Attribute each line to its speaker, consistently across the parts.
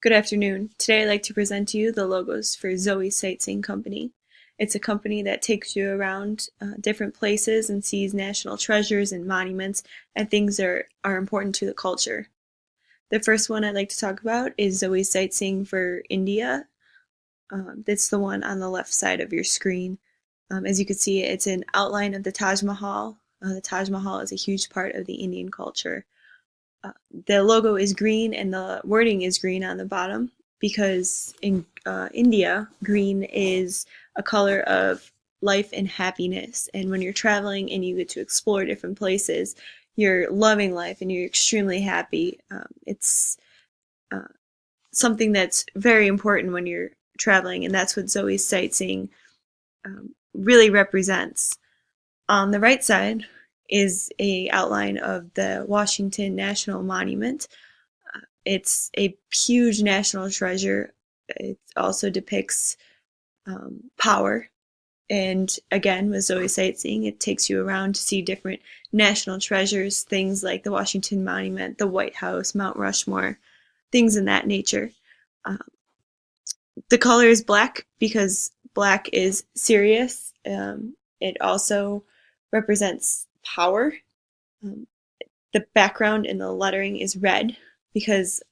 Speaker 1: Good afternoon. Today I'd like to present to you the logos for Zoe Sightseeing Company. It's a company that takes you around different places and sees national treasures and monuments and things that are important to the culture. The first one I'd like to talk about is Zoe Sightseeing for India. That's the one on the left side of your screen. As you can see, it's an outline of the Taj Mahal. The Taj Mahal is a huge part of the Indian culture. The logo is green and the wording is green on the bottom because in India, green is a color of life and happiness. And when you're traveling and you get to explore different places, you're loving life and you're extremely happy. It's uh, something that's very important when you're traveling, and that's what Zoe's sightseeing really represents. On the right side is a outline of the Washington National Monument. It's a huge national treasure. It also depicts power. And again, with Zoe Sightseeing, it takes you around to see different national treasures, things like the Washington Monument, the White House, Mount Rushmore, things in that nature. Um, the color is black because black is serious. It also represents power. Um, the background in the lettering is red because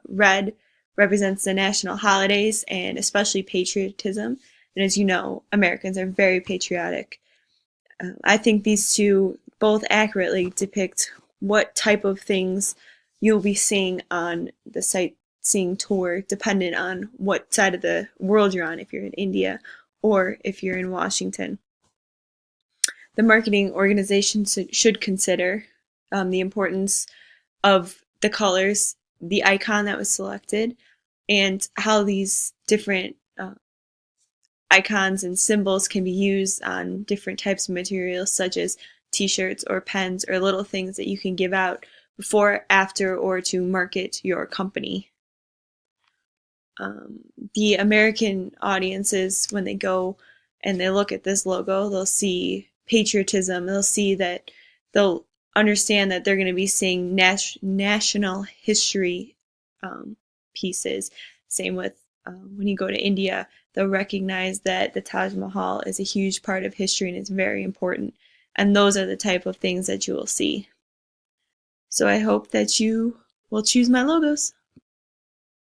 Speaker 1: red represents the national holidays and especially patriotism. And as you know, Americans are very patriotic. I think these two both accurately depict what type of things you'll be seeing on the sightseeing tour, dependent on what side of the world you're on, if you're in India or if you're in Washington. The marketing organization should consider the importance of the colors, the icon that was selected, and how these different icons and symbols can be used on different types of materials, such as t-shirts or pens or little things that you can give out before, after, or to market your company. The American audiences, when they go and they look at this logo, they'll see patriotism. They'll see that they'll understand that they're going to be seeing national history pieces. Same with when you go to India, they'll recognize that the Taj Mahal is a huge part of history and it's very important. And those are the type of things that you will see. So I hope that you will choose my logos.